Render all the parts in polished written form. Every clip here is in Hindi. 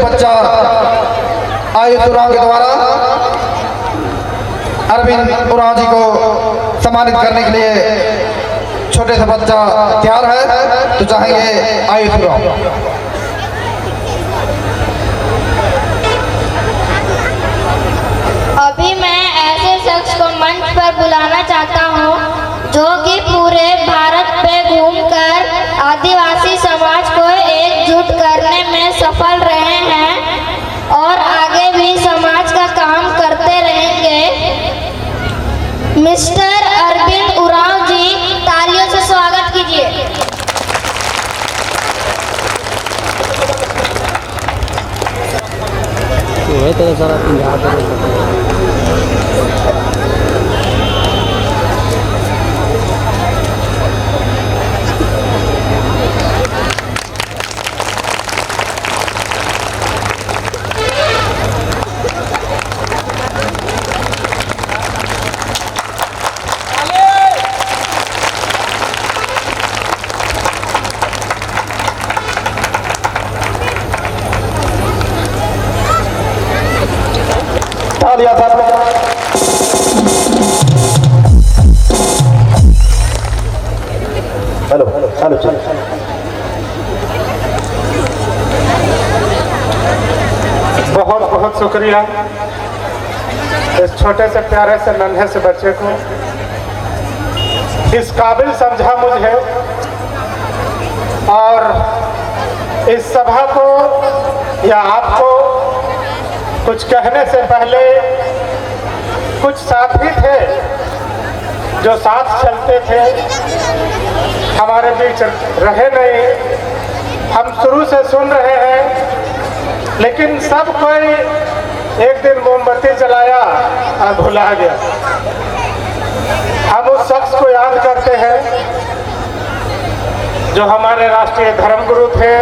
बच्चा आयुष उरांव के द्वारा अरविंद उरांव जी को सम्मानित करने के लिए छोटे से बच्चा तैयार है, तो चाहेंगे आयुष उरांव। अभी मैं ऐसे शख्स को मंच पर बुलाना चाहता हूँ जो कि पूरे भारत पे घूमकर आदिवासी समाज को एकजुट करने में सफल रहे हैं और आगे भी समाज का काम करते रहेंगे। मिस्टर अरविंद उरांव जी, तालियों से स्वागत कीजिए। हेलो हेलो चलो। बहुत बहुत शुक्रिया इस छोटे से प्यारे से नन्हे से बच्चे को इस काबिल समझा मुझे, और इस सभा को या आपको कुछ कहने से पहले कुछ साथी थे जो साथ चलते थे, हमारे बीच रहे नहीं। हम शुरू से सुन रहे हैं, लेकिन सब कोई एक दिन मोमबत्ती जलाया और भुला गया। हम उस शख्स को याद करते हैं जो हमारे राष्ट्रीय धर्मगुरु थे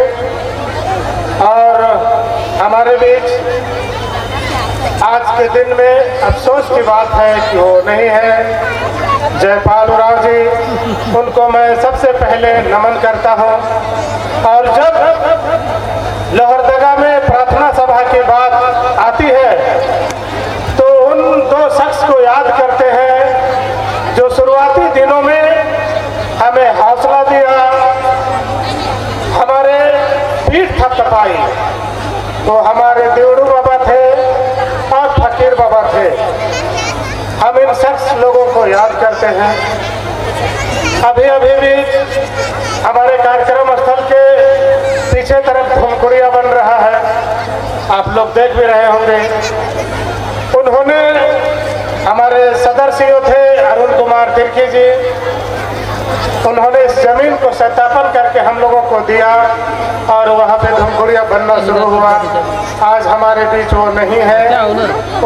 और हमारे बीच आज के दिन में अफसोस की बात है कि वो नहीं है। जयपाल उरांव जी, उनको मैं सबसे पहले नमन करता हूँ। और जब लोहरदगा में प्रार्थना सभा की बात आती है तो उन दो शख्स को याद करते हैं जो शुरुआती दिनों में हमें हौसला दिया, हमारे पीठ थपथपाई। वो हमारे देवड़ू बाबा थे और फकीर बाबा थे। हम इन शख्स लोगों को याद करते हैं। अभी अभी भी हमारे कार्यक्रम स्थल के पीछे तरफ धुमकुड़िया बन रहा है, आप लोग देख भी रहे होंगे। उन्होंने हमारे सदस्य थे अरुण कुमार तिर्की जी, उन्होंने इस जमीन को सत्यापन करके हम लोगों को दिया और वहाँ पे धुमकुड़िया बनना शुरू हुआ। आज हमारे बीच वो नहीं है,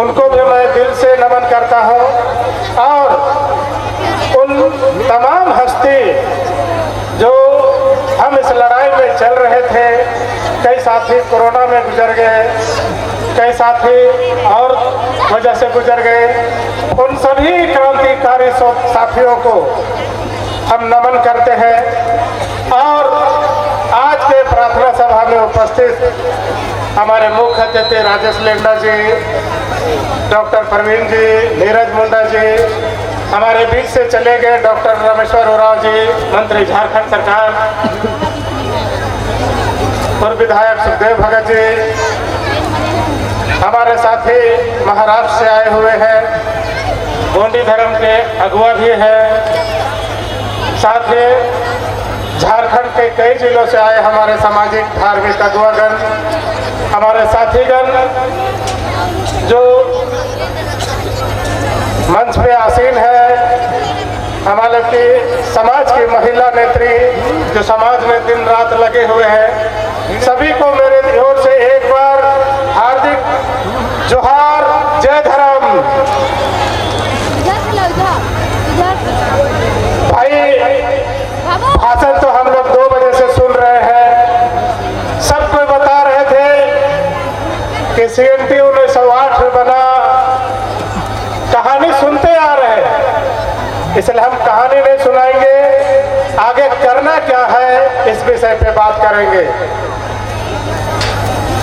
उनको भी मैं दिल से नमन करता हूँ। और उन तमाम हस्ती जो हम इस लड़ाई में चल रहे थे, कई साथी कोरोना में गुजर गए, कई साथी और वजह से गुजर गए, उन सभी क्रांतिकारी साथियों को हम नमन करते हैं। और आज के प्रार्थना सभा में उपस्थित हमारे मुख्य अतिथि राजेश लेंडा जी, डॉक्टर प्रवीण जी, नीरज मुंडा जी, हमारे बीच से चले गए डॉक्टर रामेश्वर उरांव जी, मंत्री झारखंड सरकार, और विधायक सुखदेव भगत जी, हमारे साथी महाराष्ट्र से आए हुए हैं, गोंडी धर्म के अगुआ भी हैं, साथ ही झारखंड के कई जिलों से आए हमारे सामाजिक धार्मिक अगुवागण, हमारे साथीगण जो मंच पे आसीन है, हमारे की समाज की महिला नेत्री जो समाज में दिन रात लगे हुए हैं, सभी को मेरे ओर से एक बार हार्दिक जोहार, जय धर्म। भाई, भाषण तो हम लोग 2 बजे से सुन रहे हैं। सब कोई बता रहे थे कि CNT 1908 में बना, कहानी सुनते आ रहे हैं, इसलिए हम कहानी नहीं सुनाएंगे, आगे करना क्या है इस विषय पे बात करेंगे।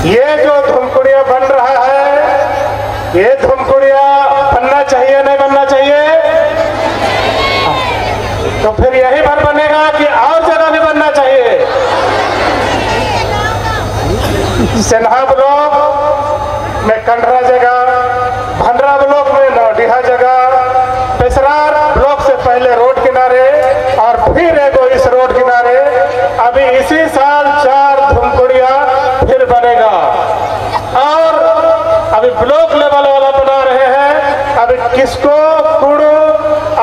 ये जो धुमकुड़िया बन रहा है, ये धुमकुड़िया बनना चाहिए नहीं बनना चाहिए? तो फिर यही पर बनेगा कि और जगह भी बनना चाहिए? सिन्हा ब्लॉक में कंडरा जगह, भंडरा ब्लॉक में नौडिहा जगह, पेसरार ब्लॉक से पहले रोड किनारे और फिर एगो इस रोड किनारे अभी इसी साल 4 धुमकुड़िया फिर बनेगा। और अभी ब्लॉक लेवल वाला बना रहे हैं। अभी किसको कुड़ू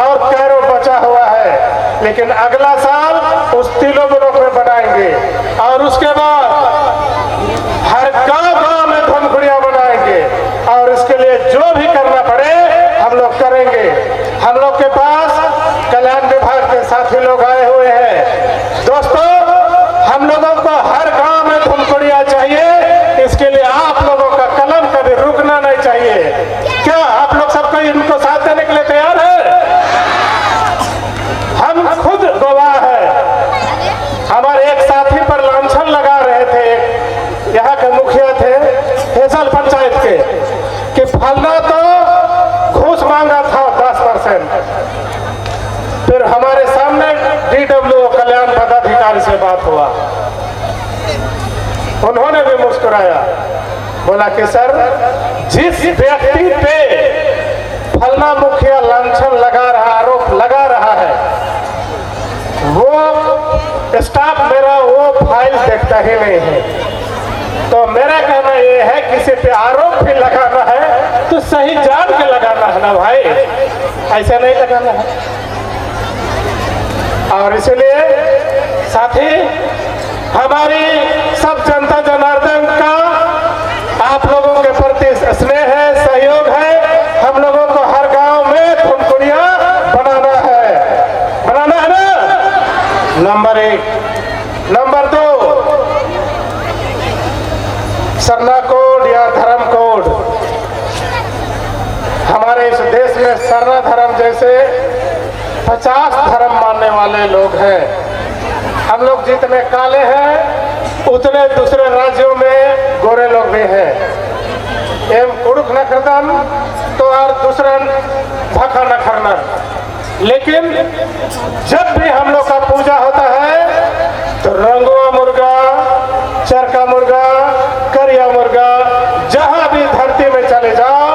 और कैरो बचा हुआ है, लेकिन अगला साल उस तीनों ब्लॉक में बनाएंगे और उसके बाद हर गांव में धुमकुड़िया बनाएंगे। और इसके लिए जो भी करना पड़े हम लोग करेंगे। हम लोग के पास कल्याण विभाग के साथी लोग आए हुए हैं। दोस्तों, हम लोगों को हर गांव में धुमकुड़िया चाहिए। इसके लिए आप लोगों का कलम कभी रुकना नहीं चाहिए। क्या आप लोग सबको इनको साथ देने के लिए तैयार है? हम खुद गवाह है। हमारे एक साथी पर लांछन लगा रहे थे, यहाँ के मुखिया थे हेसल पंचायत के, कि फलना तो घूस मांगा था 10%। फिर हमारे सामने DWO कल्याण पदाधिकारी से बात हुआ, उन्होंने भी मुस्कुराया, बोला कि सर, जिस व्यक्ति पे फलना मुखिया लांछन लगा रहा, आरोप लगा रहा है, वो स्टाफ मेरा वो फाइल देखता ही नहीं है। तो मेरा कहना ये है, किसी पे आरोप भी लगाना है तो सही जान के लगाना है ना भाई, ऐसे नहीं लगाना है। और इसलिए साथी, हमारी सब जनता जनार्दन का आप लोगों के प्रति स्नेह है, सहयोग है। हम लोगों को हर गांव में धुमकुड़िया बनाना है ना? नंबर 1। नंबर 2, सरना कोड या धर्म कोड। हमारे इस देश में सरना धर्म जैसे 50 धर्म मानने वाले लोग हैं। हम लोग जितने काले हैं उतने दूसरे राज्यों में गोरे लोग भी हैं। एम उड़ुक नखरदम तो और दूसरा भखा नखरनर। लेकिन जब भी हम लोग का पूजा होता है तो रंगुआ मुर्गा, चरका मुर्गा, करिया मुर्गा, जहां भी धरती में चले जाओ,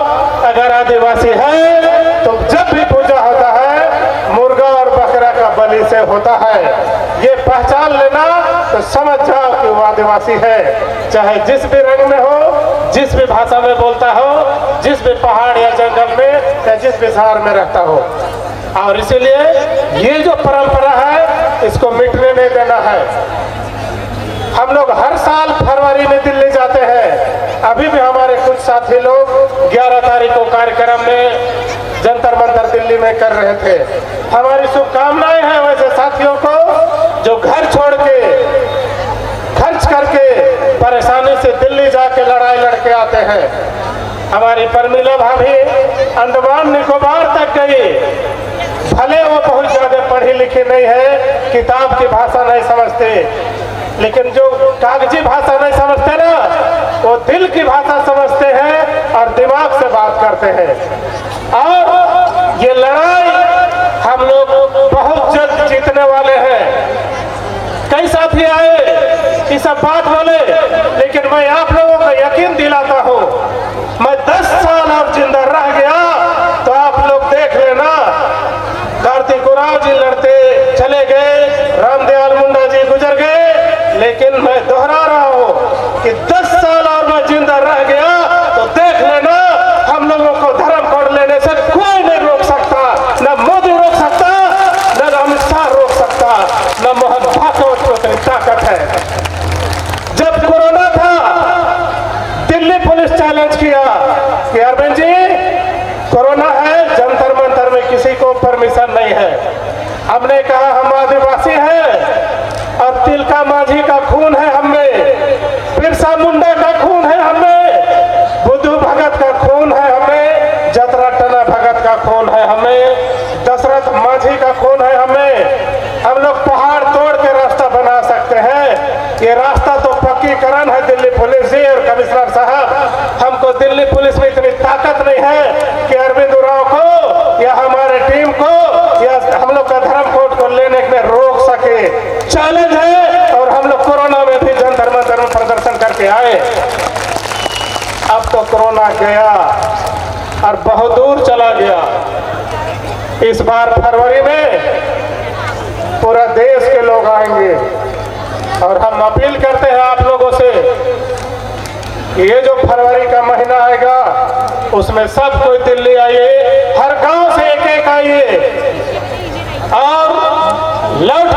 अगर आदिवासी है तो जब भी पूजा होता है मुर्गा और बकरा का बलि से होता है। ये पहचान लेना तो समझ जाओ कि वो आदिवासी है, चाहे जिस भी रंग में हो, जिस भी भाषा में बोलता हो, जिस भी पहाड़ या जंगल में या जिस भी शहर में रहता हो। और इसीलिए ये जो परंपरा है इसको मिटने नहीं देना है। हम लोग हर साल फरवरी में दिल्ली जाते हैं। अभी भी हमारे कुछ साथी लोग 11 तारीख को कार्यक्रम में जंतर मंतर दिल्ली में कर रहे थे। हमारी शुभकामनाएं हैं वैसे साथियों को जो घर छोड़ के खर्च करके परेशानी से दिल्ली जाके लड़ाई लड़के आते हैं। हमारी परमिला भाभी अंडमान निकोबार तक गई, भले वो बहुत ज्यादा पढ़ी लिखी नहीं है, किताब की भाषा नहीं समझते, लेकिन जो कागजी भाषा नहीं समझते ना, वो दिल की भाषा समझते हैं और दिमाग से बात करते हैं। और ये लड़ाई हम लोग बहुत जल्द जीतने वाले हैं। कई साथी आए, ये सब बात बोले, लेकिन मैं आप लोगों को यकीन दिलाता हूँ, मैं 10 साल और जिंदा रह गया तो आप लोग देख लेना, कार्तिक उराव जी लड़ते चले गए, रामदयाल मुंडा जी गुजर गए, लेकिन मैं दोहरा रहा हूँ कि 10 साल और मैं जिंदा रह गया तो देख लेना, हम लोगों को धर्म कोड लेने से कोई नहीं रोक सकता। न मोदी रोक सकता, न अमित शाह रोक सकता, न मोहन भागवत को इतनी ताकत है। जब कोरोना था, दिल्ली पुलिस चैलेंज किया कि अरविंद जी कोरोना है, जंतर मंतर में किसी को परमिशन नहीं है। हमने कहा हम आदिवासी हैं और तिलका माझी का खून है हमें, बिरसा मुंडा का खून है हमें, बुद्धू भगत का खून है हमें, जतरा टना भगत का खून है हमें, दशरथ माझी का खून है हमें। हम लोग पहाड़ तोड़ के रास्ता बना सकते हैं। ये रास्ता तो पक्कीकरण है दिल्ली पुलिस जी और ये चैलेंज है। और हम लोग कोरोना में भी जन धर्म प्रदर्शन करके आए। अब तो कोरोना गया और बहुत दूर चला गया। इस बार फरवरी में पूरा देश के लोग आएंगे और हम अपील करते हैं आप लोगों से, ये जो फरवरी का महीना आएगा उसमें सब कोई दिल्ली आइए, हर गांव से एक एक आइए और लौट